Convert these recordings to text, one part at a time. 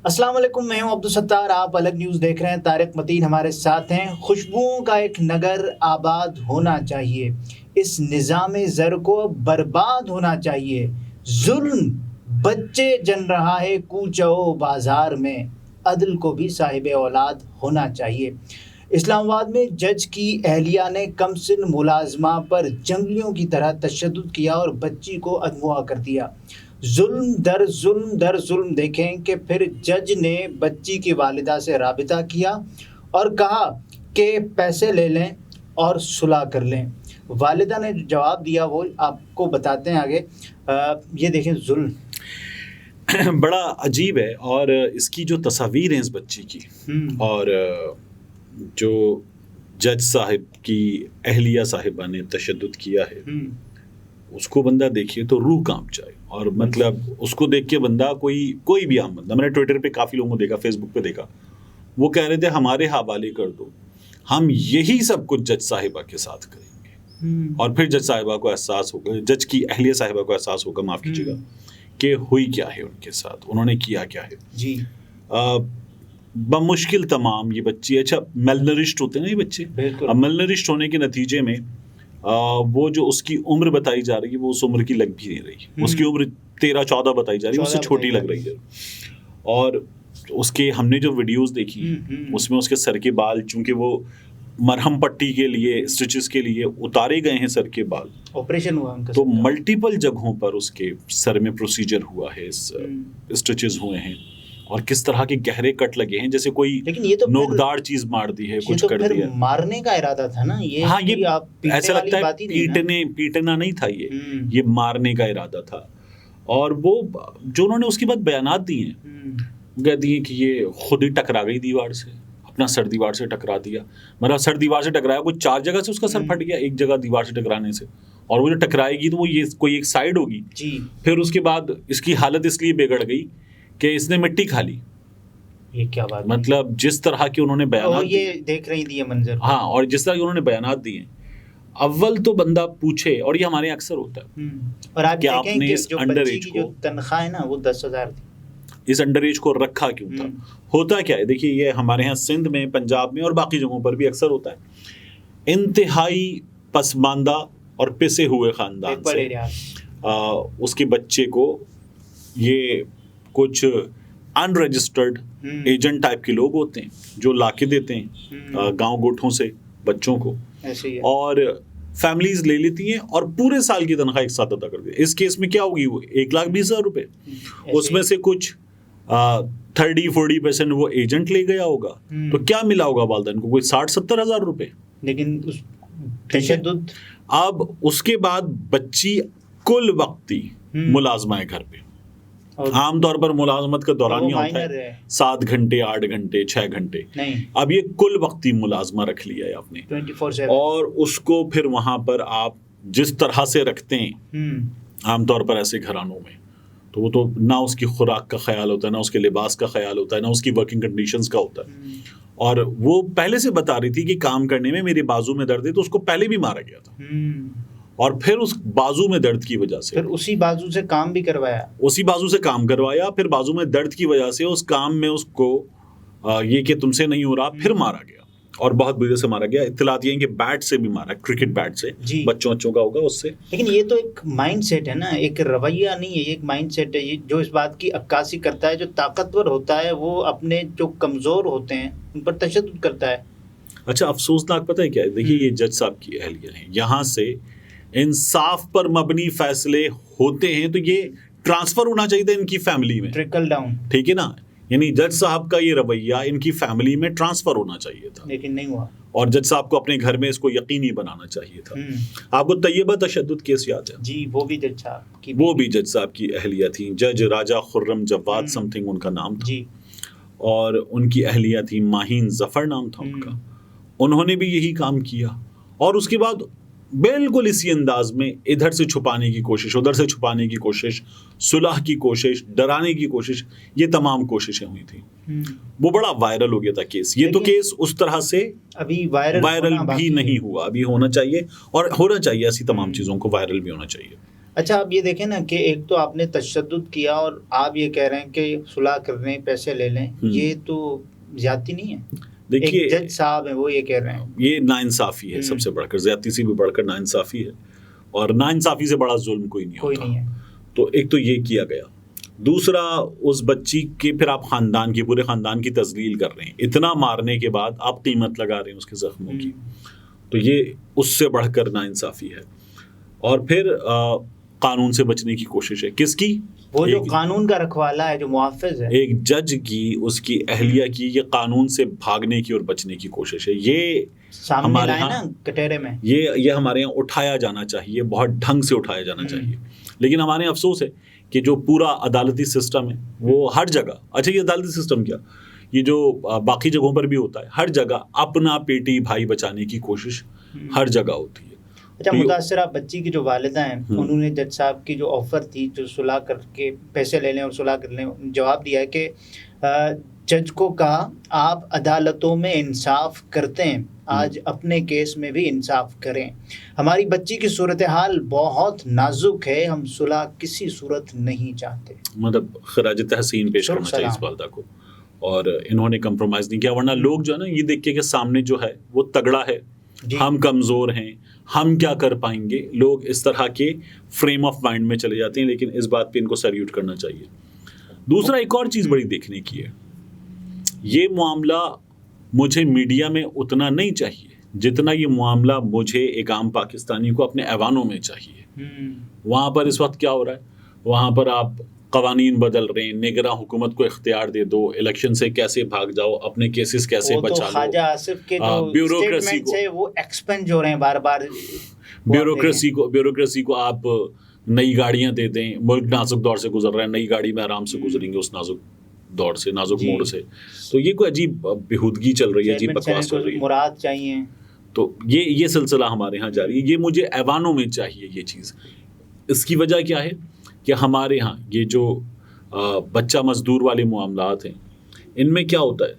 السلام علیکم، میں ہوں عبدالستار، آپ الگ نیوز دیکھ رہے ہیں۔ طارق متین ہمارے ساتھ ہیں۔ خوشبوؤں کا ایک نگر آباد ہونا چاہیے، اس نظام زر کو برباد ہونا چاہیے۔ ظلم بچے جن رہا ہے کوچہ و بازار میں، عدل کو بھی صاحب اولاد ہونا چاہیے۔ اسلام آباد میں جج کی اہلیہ نے کم سن ملازمہ پر جنگلیوں کی طرح تشدد کیا اور بچی کو اغوا کر دیا۔ ظلم در ظلم در ظلم دیکھیں کہ پھر جج نے بچی کی والدہ سے رابطہ کیا اور کہا کہ پیسے لے لیں اور صلح کر لیں۔ والدہ نے جو جواب دیا وہ آپ کو بتاتے ہیں آگے۔ یہ دیکھیں ظلم بڑا عجیب ہے، اور اس کی جو تصاویر ہیں اس بچی کی اور جو جج صاحب کی اہلیہ صاحبہ نے تشدد کیا ہے، اس کو بندہ دیکھیے تو روح کانپ جائے۔ اور مطلب اس کو دیکھ کے بندہ کوئی بھی عام بندہ، میں نے ٹویٹر پہ کافی لوگوں کو دیکھا، فیس بک پہ دیکھا، وہ کہہ رہے تھے ہمارے حوالے کر دو، ہم یہی سب کچھ جج صاحبہ کے ساتھ کریں گے۔ اور پھر جج صاحبہ کو احساس ہوگا، جج کی اہلیہ صاحبہ کو احساس ہوگا، معاف کیجیے گا، کہ ہوئی کیا ہے ان کے ساتھ، انہوں نے کیا کیا ہے۔ جی بمشکل تمام یہ بچی، اچھا میل نرشڈ ہوتے ہیں نا یہ بچے، اب میل نرشڈ ہونے کے نتیجے میں وہ جو اس کی عمر بتائی جا رہی ہے وہ اس عمر کی لگ بھی نہیں رہی، اس کی عمر 13-14 بتائی جا رہی ہے، اس سے چھوٹی لگ رہی ہے۔ اور اس کے ہم نے جو ویڈیوز دیکھی اس میں اس کے سر کے بال، چونکہ وہ مرہم پٹی کے لیے، سٹچز کے لیے اتارے گئے ہیں سر کے بال، آپریشن ہوا ان کا، تو ملٹیپل جگہوں پر اس کے سر میں پروسیجر ہوا ہے، سٹچز ہوئے ہیں، اور کس طرح کے گہرے کٹ لگے ہیں، جیسے کوئی نوکدار چیز مار دی ہے، کچھ کر دیا۔ مارنے کا ارادہ تھا نا یہ؟ ہاں، یہ ایسا لگتا ہے پیٹنا نہیں تھا، یہ مارنے کا ارادہ تھا۔ اور وہ جو انہوں نے اس کے بعد بیانات دیے ہیں، کہتی ہیں کہ یہ خود ہی ٹکرا گئی دیوار سے، اپنا سر دیوار سے ٹکرا دیا، مطلب سر دیوار سے ٹکرایا، کوئی 4 جگہ سے اس کا سر پھٹ گیا، ایک جگہ دیوار سے ٹکرانے سے، اور وہ جو ٹکرائے گی تو وہ یہ کوئی ایک سائڈ ہوگی۔ پھر اس کے بعد اس کی حالت اس لیے بگڑ گئی کہ اس نے مٹی کھا لی۔ یہ کیا بات، مطلب جس طرح کے انہوں نے بیانات یہ دیکھ رہی تھی یہ منظر، ہاں، اور جس طرح کے انہوں نے بیانات دیے، اول تو بندہ پوچھے، اور یہ ہمارے اکثر ہوتا ہے، اور آپ دیکھیں کہ جو بچی کی جو تنخواہ ہے نا وہ 10,000 تھی، اس انڈر ایج کو رکھا کیوں تھا؟ ہوتا کیا ہے، دیکھیے یہ ہمارے ہاں سندھ میں، پنجاب میں اور باقی جگہوں پر بھی اکثر ہوتا ہے، انتہائی پسماندہ اور پسے ہوئے خاندان سے اس کے بچے کو یہ کچھ ان رجسٹرڈ ایجنٹ ٹائپ کے لوگ ہوتے ہیں جو لا کے دیتے ہیں گاؤں گوٹھوں سے بچوں کو، اور فیملیز لے لیتی ہیں اور پورے سال کی تنخواہ ایک ساتھ ادا کر دیتی ہیں۔ اس کیس میں کیا ہوگی، وہ 1,20,000 روپے، اس میں سے کچھ 30-40% وہ ایجنٹ لے گیا ہوگا، تو کیا ملا ہوگا والدین کو، کوئی 60-70 ہزار روپے۔ لیکن تشدد، اب اس کے بعد بچی کل وقتی ملازمہ ہے گھر پہ، عام طور پر ملازمت کا دورانیہ ہوتا ہے 7 گھنٹے 8 گھنٹے 6 گھنٹے، اب یہ کل وقتی ملازمہ رکھ لیا ہے آپ نے، 24/7، اور اس کو پھر وہاں پر آپ جس طرح سے رکھتے ہیں عام طور پر ایسے گھرانوں میں، تو وہ تو نہ اس کی خوراک کا خیال ہوتا ہے، نہ اس کے لباس کا خیال ہوتا ہے، نہ اس کی ورکنگ کنڈیشنز کا ہوتا ہے۔ اور وہ پہلے سے بتا رہی تھی کہ کام کرنے میں میرے بازو میں درد ہے، تو اس کو پہلے بھی مارا گیا تھا، اور پھر اس بازو میں درد کی وجہ سے، پھر اسی بازو سے کام بھی کروایا، اسی بازو سے کام کروایا، پھر بازو میں درد کی وجہ سے اس کام میں اس کو یہ کہ تم سے نہیں ہو رہا، پھر مارا گیا، اور بہت بری سے مارا گیا۔ اطلاعات یہ ہیں کہ بیٹ سے بھی مارا، کرکٹ بیٹ سے، بچوں کا ہوگا اس سے۔ لیکن یہ تو ایک مائنڈ سیٹ ہے نا، ایک رویہ نہیں ہے، یہ ایک مائنڈ سیٹ ہے، یہ جو اس بات کی عکاسی کرتا ہے، جو طاقتور ہوتا ہے وہ اپنے جو کمزور ہوتے ہیں ان پر تشدد کرتا ہے۔ اچھا، افسوسناک پتہ ہے کیا ہے، دیکھیے یہ جج صاحب کی اہلیہ ہیں، یہاں سے انصاف پر مبنی فیصلے ہوتے ہیں، تو یہ ٹرانسفر ہونا چاہیے تھا ان کی فیملی میں، ٹریکل ڈاؤن، ٹھیک ہے نا، یعنی جج صاحب کا یہ رویہ ان کی فیملی میں ٹرانسفر ہونا چاہیے تھا، لیکن نہیں ہوا، اور جج صاحب کو اپنے گھر میں اس کو یقینی بنانا چاہیے تھا۔ آپ کو طیبہ تشدد کیس یاد ہے؟ جی، وہ بھی جج صاحب کی، وہ بھی جج صاحب کی اہلیہ تھیں، جج راجہ خرم جواد سم تھنگ ان کا نام تھا، اور ان کی اہلیہ تھی ماہین ظفر نام تھا ان کا۔ انہوں نے بھی یہی کام کیا، اور اس کے بعد بالکل اسی انداز میں ادھر سے چھپانے کی کوشش، ادھر سے چھپانے کی کوشش، صلح کی کوشش، ڈرانے کی کوشش، یہ تمام کوششیں ہوئی تھیں۔ وہ بڑا وائرل ہو گیا تھا کیس، یہ تو کیس اس طرح سے ابھی وائرل بھی نہیں ہوا، ابھی ہونا چاہیے، اور ہونا چاہیے ایسی تمام چیزوں کو وائرل بھی ہونا چاہیے۔ اچھا آپ یہ دیکھیں نا کہ ایک تو آپ نے تشدد کیا اور آپ یہ کہہ رہے ہیں کہ صلح کر لیں پیسے لے لیں، یہ تو زیادتی نہیں ہے؟ دیکھیے جج صاحب ہیں وہ یہ کہہ رہے ہیں، یہ ناانصافی ہے، سب سے بڑھ کر زیادتی سے بھی بڑھ کر ناانصافی ہے، اور ناانصافی سے بڑا ظلم کوئی نہیں ہوتا۔ ہے۔ تو ایک تو یہ کیا گیا، دوسرا اس بچی کے پھر آپ خاندان کی، پورے خاندان کی تذلیل کر رہے ہیں، اتنا مارنے کے بعد آپ قیمت لگا رہے ہیں اس کے زخموں کی، تو یہ اس سے بڑھ کر ناانصافی ہے۔ اور پھر قانون سے بچنے کی کوشش ہے، کس کی؟ وہ جو قانون کا رکھوالا ہے، جو محافظ ہے، ایک جج کی، اس کی اہلیہ کی، یہ قانون سے بھاگنے کی اور بچنے کی کوشش ہے۔ یہ ہمارے یہاں کٹہرے میں یہ ہمارے یہاں اٹھایا جانا چاہیے، بہت ڈھنگ سے اٹھایا جانا چاہیے، لیکن ہمارے افسوس ہے کہ جو پورا عدالتی سسٹم ہے وہ ہر جگہ، اچھا یہ عدالتی سسٹم کیا، یہ جو باقی جگہوں پر بھی ہوتا ہے، ہر جگہ اپنا پیٹی بھائی بچانے کی کوشش ہر جگہ ہوتی ہے۔ اچھا متاثرہ بچی کی جو والدہ ہیں، انہوں نے جج صاحب کی جو آفر تھی، جو صلح کر کے پیسے لے لیں اور صلح کر لیں، جواب دیا ہے کہ جج کو کہا آپ عدالتوں میں انصاف کرتے ہیں، آج اپنے کیس میں بھی انصاف کریں، ہماری بچی کی صورتحال بہت نازک ہے، ہم صلح کسی صورت نہیں چاہتے۔ مطلب خراج تحسین پیش کرنا چاہیے اس والدہ کو، اور انہوں نے کمپرومائز نہیں کیا، ورنہ لوگ جو ہے نا یہ دیکھ کے کہ سامنے جو ہے وہ تگڑا ہے، ہم کمزور ہیں، ہم کیا کر پائیں گے، لوگ اس طرح کے فریم آف مائنڈ میں چلے جاتے ہیں، لیکن اس بات پہ ان کو سیلیوٹ کرنا چاہیے۔ دوسرا ایک اور چیز بڑی دیکھنے کی ہے، یہ معاملہ مجھے میڈیا میں اتنا نہیں چاہیے جتنا یہ معاملہ مجھے ایک عام پاکستانی کو اپنے ایوانوں میں چاہیے۔ وہاں پر اس وقت کیا ہو رہا ہے، وہاں پر آپ قوانین بدل رہے ہیں، نگراں حکومت کو اختیار دے دو، الیکشن سے کیسے بھاگ جاؤ، اپنے کیسز کیسے بچا لو، خواجہ آصف کے جو بیوروکریسی سٹیٹمنٹس ہیں وہ ایکسپینڈ ہو رہے ہیں بار بار، بیوروکریسی کو آپ نئی گاڑیاں دے دیں، ملک نازک دور سے گزر رہا ہے، نئی گاڑی میں آرام سے گزریں گے اس نازک دور سے، نازک موڑ سے، تو یہ کوئی عجیب بےہودگی چل رہی ہے، عجیب بکواس چل رہی ہے، مراد چاہیے، تو یہ سلسلہ ہمارے ہاں جاری ہے، یہ مجھے ایوانوں میں چاہیے یہ چیز۔ اس کی وجہ کیا ہے کہ ہمارے ہاں یہ جو بچہ مزدور والے معاملات ہیں، ان میں کیا ہوتا ہے،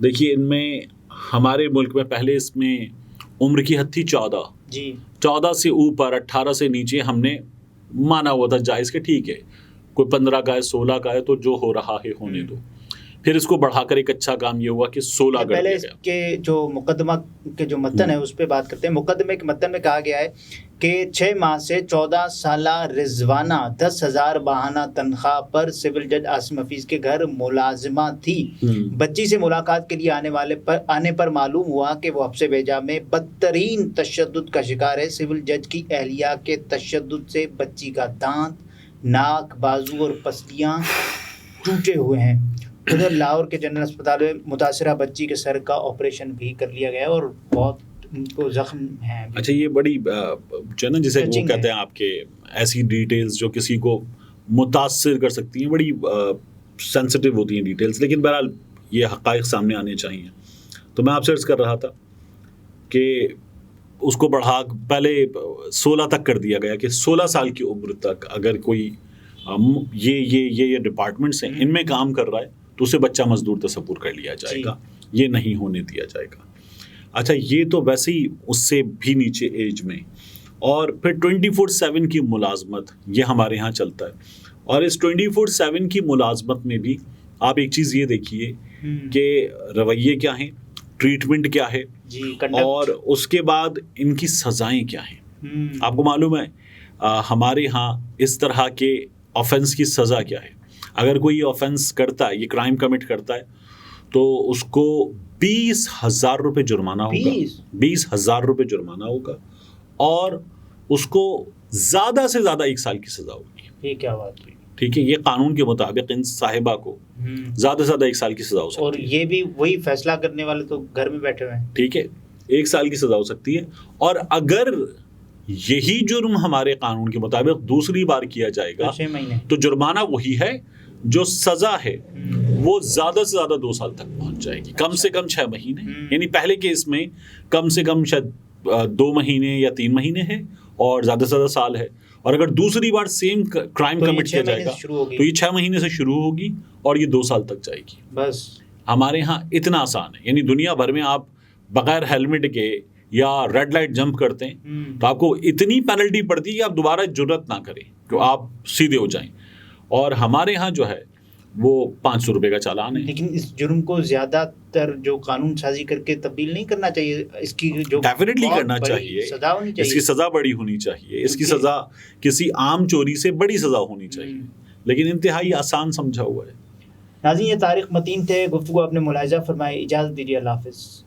دیکھیے ان میں ہمارے ملک میں پہلے اس میں عمر کی حد تھی 14 سے اوپر، 18 سے نیچے ہم نے مانا ہوا تھا جائز کہ ٹھیک ہے، کوئی 15 کا ہے، 16 کا ہے تو جو ہو رہا ہے ہونے دو۔ پھر اس کو بڑھا کر ایک اچھا کام یہ ہوا کہ 16 کر دیا گیا۔ کے جو مقدمہ کے جو متن ہے اس پہ بات کرتے ہیں۔ مقدمے کے متن میں کہا گیا ہے کہ 6 ماہ سے 14 سالہ رضوانہ 10,000 ماہانہ تنخواہ پر سول جج عاصم حفیظ کے گھر ملازمہ تھی۔ بچی سے ملاقات کے لیے آنے پر معلوم ہوا کہ وہ حبس بیجا میں بدترین تشدد کا شکار ہے۔ سول جج کی اہلیہ کے تشدد سے بچی کا دانت، ناک، بازو اور پسلیاں ٹوٹے ہوئے ہیں۔ ادھر لاہور کے جنرل اسپتال میں متاثرہ بچی کے سر کا آپریشن بھی کر لیا گیا اور بہت ان کو زخم ہیں۔ اچھا یہ بڑی جو ہے نا جسے وہ کہتے ہیں آپ کے ایسی ڈیٹیلز جو کسی کو متاثر کر سکتی ہیں، بڑی سینسٹیو ہوتی ہیں ڈیٹیلز، لیکن بہرحال یہ حقائق سامنے آنے چاہیے۔ تو میں آپ سے عرض کر رہا تھا کہ اس کو بڑھا پہلے 16 تک کر دیا گیا کہ 16 سال کی عمر تک اگر کوئی یہ ڈپارٹمنٹس ہیں ان میں کام کر رہا ہے تو اسے بچہ مزدور تصور کر لیا جائے گا، یہ نہیں ہونے دیا جائے گا۔ اچھا یہ تو ویسے ہی اس سے بھی نیچے ایج میں، اور پھر 24/7 کی ملازمت یہ ہمارے ہاں چلتا ہے، اور اس 24/7 کی ملازمت میں بھی آپ ایک چیز یہ دیکھیے کہ رویے کیا ہیں، ٹریٹمنٹ کیا ہے، اور اس کے بعد ان کی سزائیں کیا ہیں۔ آپ کو معلوم ہے ہمارے ہاں اس طرح کے آفینس کی سزا کیا ہے۔ اگر کوئی آفینس کرتا ہے، یہ کرائم کمٹ کرتا ہے، تو اس کو 20,000 روپے جرمانہ ہوگا، 20,000 روپے جرمانہ ہوگا، اور اس کو زیادہ سے زیادہ 1 سال کی سزا ہوگی۔ یہ کیا بات ہے؟ ٹھیک ہے، یہ قانون کے مطابق ان صاحبہ کو زیادہ سے زیادہ 1 سال کی سزا ہو سکتی ہے، اور یہ بھی وہی فیصلہ کرنے والے تو گھر میں بیٹھے ہوئے ہیں۔ ٹھیک ہے، 1 سال کی سزا ہو سکتی ہے، اور اگر یہی جرم ہمارے قانون کے مطابق دوسری بار کیا جائے گا 6 مہینے تو جرمانہ وہی ہے، جو سزا ہے وہ زیادہ سے زیادہ 2 سال تک پہنچ جائے گی، کم سے کم 6 مہینے، یعنی پہلے کیس میں کم سے کم شاید 2 مہینے یا 3 مہینے ہے، اور زیادہ سے زیادہ سال ہے، اور اگر دوسری بار سیم کرائم کمٹ کیا جائے گا تو یہ 6 مہینے سے شروع ہوگی اور یہ 2 سال تک جائے گی۔ بس ہمارے ہاں اتنا آسان ہے، یعنی دنیا بھر میں آپ بغیر ہیلمٹ کے یا ریڈ لائٹ جمپ کرتے ہیں تو آپ کو اتنی پینلٹی پڑتی ہے کہ آپ دوبارہ جرت نہ کریں کہ آپ سیدھے ہو جائیں. اور ہمارے ہاں جو ہے وہ 500 روپے کا چالان ہے. لیکن اس جرم کو زیادہ تر جو قانون سازی کر کے تبدیل نہیں کرنا چاہیے. اس کی جو ڈیفینیٹلی کرنا چاہیے, سزا ہونی چاہیے, اس کی سزا بڑی ہونی چاہیے, اس کی سزا کسی عام چوری سے بڑی سزا ہونی چاہیے, لیکن انتہائی آسان سمجھا ہوا ہے. ناظرین یہ طارق متین تھے, گفتگو اپنے ملاحظہ فرمائے. اجازت دیجیے, اللہ حافظ.